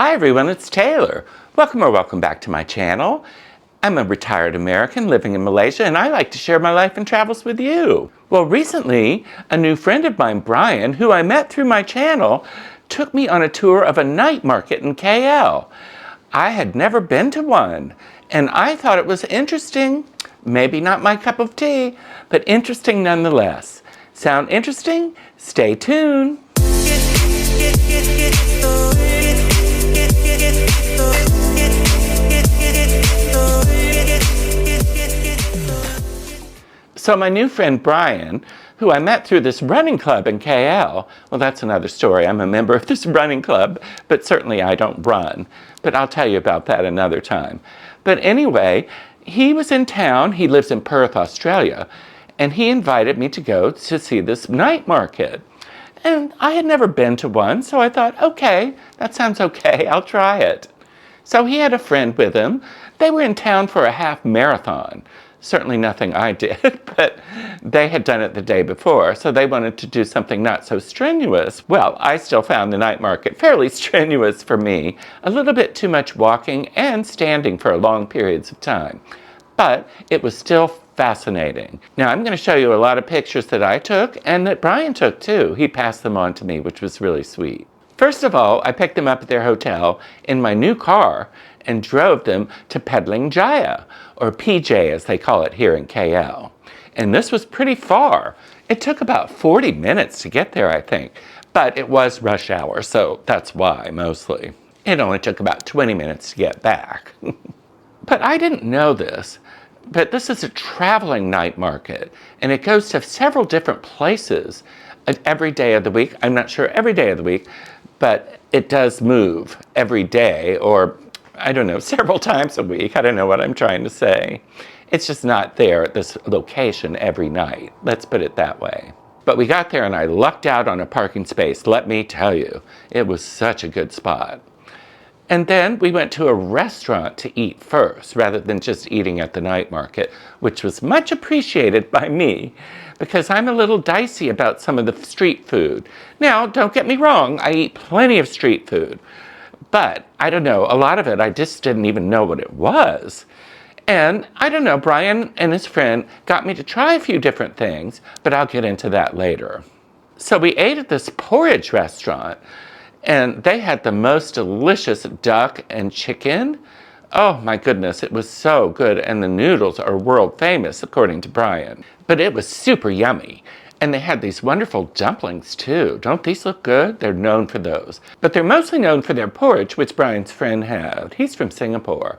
Hi everyone, it's Taylor. Welcome back to my channel. I'm a retired American living in Malaysia and I like to share my life and travels with you. Well, recently, a new friend of mine, Brian, who I met through my channel, took me on a tour of a night market in KL. I had never been to one and I thought it was interesting. Maybe not my cup of tea, but interesting nonetheless. Sound interesting? Stay tuned. So my new friend Brian, who I met through this running club in KL, well, that's another story. I'm a member of this running club, but certainly I don't run. But I'll tell you about that another time. But anyway, he was in town. He lives in Perth, Australia, and he invited me to go to see this night market. And I had never been to one, so I thought, okay, that sounds okay. I'll try it. So he had a friend with him. They were in town for a half marathon. Certainly nothing I did, but they had done it the day before, so they wanted to do something not so strenuous. Well, I still found the night market fairly strenuous for me, a little bit too much walking and standing for long periods of time. But it was still fascinating. Now, I'm going to show you a lot of pictures that I took and that Brian took too. He passed them on to me, which was really sweet. First of all, I picked them up at their hotel in my new car and drove them to Pedling Jaya, or PJ as they call it here in KL. And this was pretty far. It took about 40 minutes to get there, I think, but it was rush hour, so that's why mostly. It only took about 20 minutes to get back. But I didn't know this, but this is a traveling night market, and it goes to several different places every day of the week. I'm not sure every day of the week, but it does move every day, or I don't know, several times a week. I don't know what I'm trying to say. It's just not there at this location every night. Let's put it that way. But we got there and I lucked out on a parking space. Let me tell you, it was such a good spot. And then we went to a restaurant to eat first, rather than just eating at the night market, which was much appreciated by me, because I'm a little dicey about some of the street food. Now, don't get me wrong, I eat plenty of street food. But, I don't know, a lot of it I just didn't even know what it was. And, I don't know, Brian and his friend got me to try a few different things, but I'll get into that later. So we ate at this porridge restaurant, and they had the most delicious duck and chicken. Oh my goodness, it was so good, and the noodles are world famous, according to Brian. But it was super yummy. And they had these wonderful dumplings too. Don't these look good? They're known for those. But they're mostly known for their porridge, which Brian's friend had. He's from Singapore,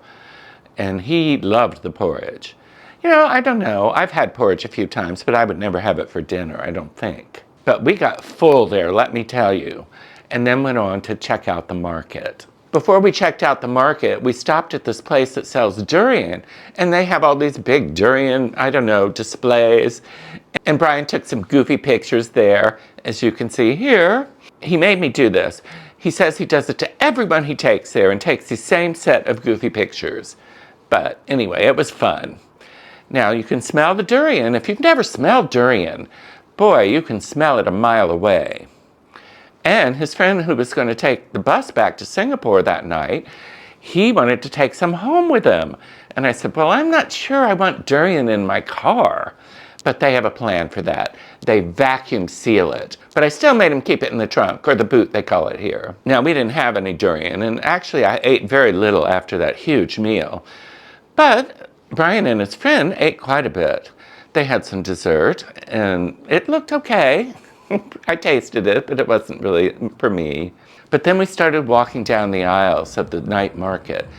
and he loved the porridge. You know, I don't know. I've had porridge a few times, but I would never have it for dinner, I don't think. But we got full there, let me tell you, and then went on to check out the market. Before we checked out the market, we stopped at this place that sells durian, and they have all these big durian, I don't know, displays. And Brian took some goofy pictures there, as you can see here. He made me do this. He says he does it to everyone he takes there and takes the same set of goofy pictures. But anyway, it was fun. Now you can smell the durian. If you've never smelled durian, boy, you can smell it a mile away. And his friend who was going to take the bus back to Singapore that night, he wanted to take some home with him. And I said, well, I'm not sure I want durian in my car. But they have a plan for that. They vacuum seal it. But I still made him keep it in the trunk, or the boot they call it here. Now, we didn't have any durian, and actually I ate very little after that huge meal. But Brian and his friend ate quite a bit. They had some dessert, and it looked okay. I tasted it, but it wasn't really for me. But then we started walking down the aisles of the night market.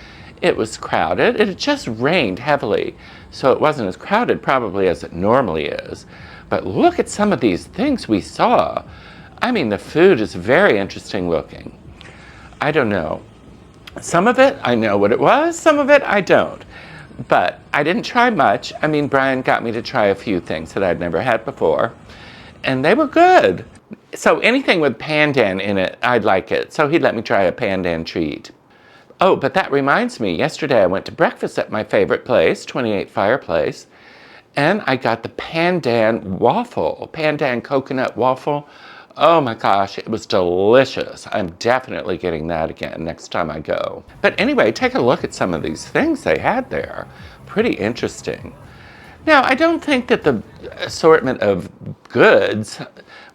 It was crowded. It had just rained heavily, so it wasn't as crowded probably as it normally is. But look at some of these things we saw. I mean, the food is very interesting looking. I don't know. Some of it, I know what it was. Some of it, I don't. But I didn't try much. I mean, Brian got me to try a few things that I'd never had before. And they were good. So anything with pandan in it, I'd like it. So he let me try a pandan treat. Oh, but that reminds me, yesterday I went to breakfast at my favorite place, 28 Fireplace, and I got the pandan waffle, pandan coconut waffle. Oh my gosh, it was delicious. I'm definitely getting that again next time I go. But anyway, take a look at some of these things they had there. Pretty interesting. Now, I don't think that the assortment of goods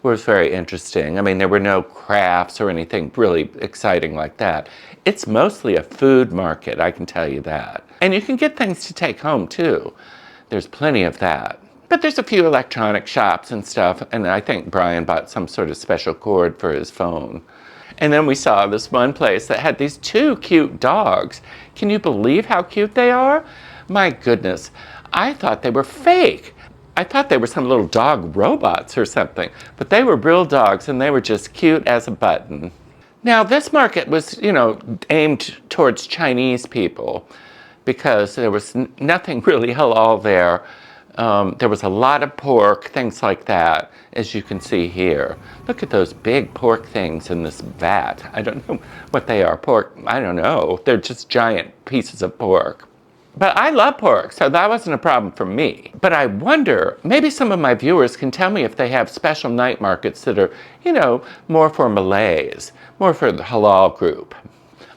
was very interesting. I mean, there were no crafts or anything really exciting like that. It's mostly a food market, I can tell you that. And you can get things to take home too. There's plenty of that. But there's a few electronic shops and stuff, and I think Brian bought some sort of special cord for his phone. And then we saw this one place that had these two cute dogs. Can you believe how cute they are? My goodness, I thought they were fake. I thought they were some little dog robots or something, but they were real dogs and they were just cute as a button. Now this market was, aimed towards Chinese people because there was nothing really halal there. There was a lot of pork, things like that, as you can see here. Look at those big pork things in this vat. I don't know what they are. Pork, I don't know. They're just giant pieces of pork. But I love pork, so that wasn't a problem for me. But I wonder, maybe some of my viewers can tell me if they have special night markets that are, more for Malays, more for the halal group.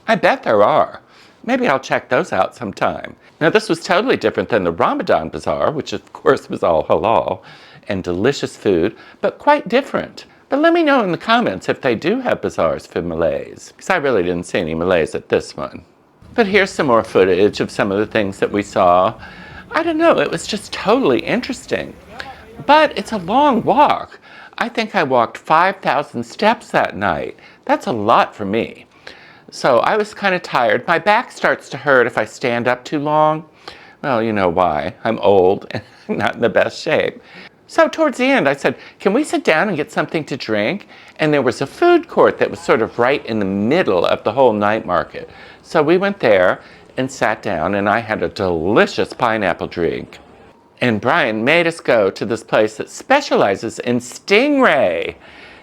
I bet there are. Maybe I'll check those out sometime. Now, this was totally different than the Ramadan Bazaar, which of course was all halal and delicious food, but quite different. But let me know in the comments if they do have bazaars for Malays, because I really didn't see any Malays at this one. But here's some more footage of some of the things that we saw. I don't know, it was just totally interesting. But it's a long walk. I think I walked 5,000 steps that night. That's a lot for me. So I was kind of tired. My back starts to hurt if I stand up too long. Well, you know why. I'm old and not in the best shape. So towards the end, I said, can we sit down and get something to drink? And there was a food court that was sort of right in the middle of the whole night market. So we went there and sat down, and I had a delicious pineapple drink. And Brian made us go to this place that specializes in stingray.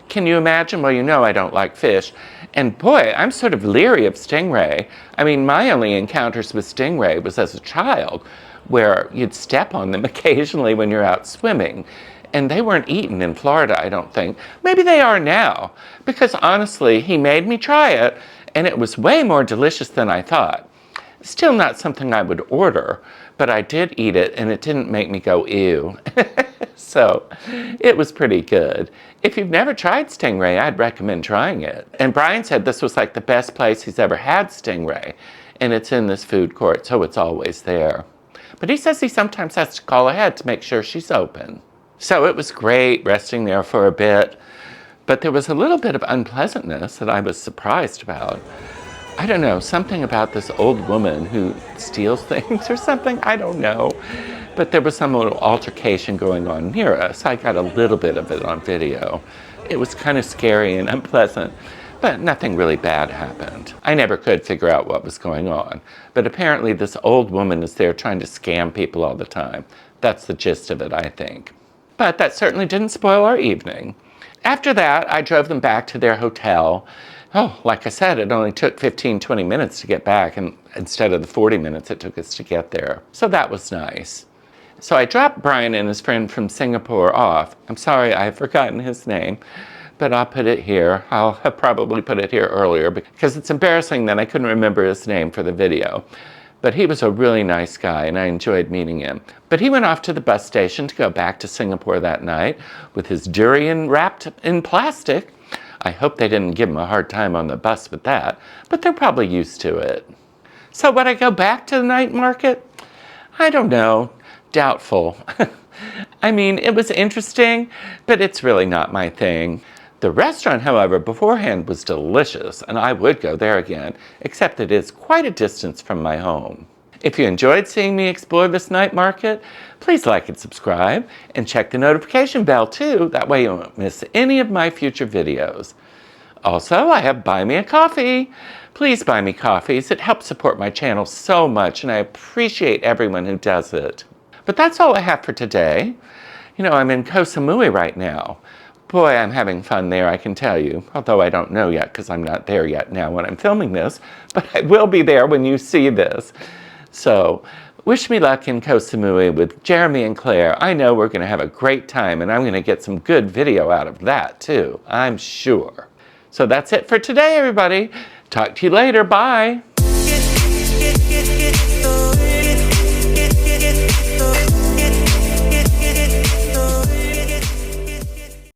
Can you imagine? Well, I don't like fish. And boy, I'm sort of leery of stingray. I mean, my only encounters with stingray was as a child, where you'd step on them occasionally when you're out swimming. And they weren't eaten in Florida, I don't think. Maybe they are now, because honestly, he made me try it, and it was way more delicious than I thought. Still not something I would order, but I did eat it, and it didn't make me go, ew. So it was pretty good. If you've never tried stingray, I'd recommend trying it. And Brian said this was like the best place he's ever had stingray, and it's in this food court, so it's always there. But he says he sometimes has to call ahead to make sure she's open. So it was great resting there for a bit, but there was a little bit of unpleasantness that I was surprised about. I don't know, something about this old woman who steals things or something, I don't know. But there was some little altercation going on near us. I got a little bit of it on video. It was kind of scary and unpleasant, but nothing really bad happened. I never could figure out what was going on, but apparently this old woman is there trying to scam people all the time. That's the gist of it, I think. But that certainly didn't spoil our evening. After that, I drove them back to their hotel. Oh, like I said, it only took 15-20 minutes to get back, and instead of the 40 minutes it took us to get there. So that was nice. So I dropped Brian and his friend from Singapore off. I'm sorry, I've forgotten his name, but I'll put it here. I'll have probably put it here earlier because it's embarrassing that I couldn't remember his name for the video. But he was a really nice guy, and I enjoyed meeting him. But he went off to the bus station to go back to Singapore that night with his durian wrapped in plastic. I hope they didn't give him a hard time on the bus with that, but they're probably used to it. So would I go back to the night market? I don't know. Doubtful. I mean, it was interesting, but it's really not my thing. The restaurant, however, beforehand was delicious, and I would go there again, except it is quite a distance from my home. If you enjoyed seeing me explore this night market, please like and subscribe, and check the notification bell too, that way you won't miss any of my future videos. Also, I have Buy Me a Coffee. Please buy me coffees. It helps support my channel so much, and I appreciate everyone who does it. But that's all I have for today. I'm in Koh Samui right now. Boy, I'm having fun there, I can tell you. Although I don't know yet because I'm not there yet now when I'm filming this, but I will be there when you see this. So Wish me luck in Koh Samui with Jeremy and Claire. I know we're going to have a great time, and I'm going to get some good video out of that too, I'm sure. So that's it for today, everybody. Talk to you later. Bye.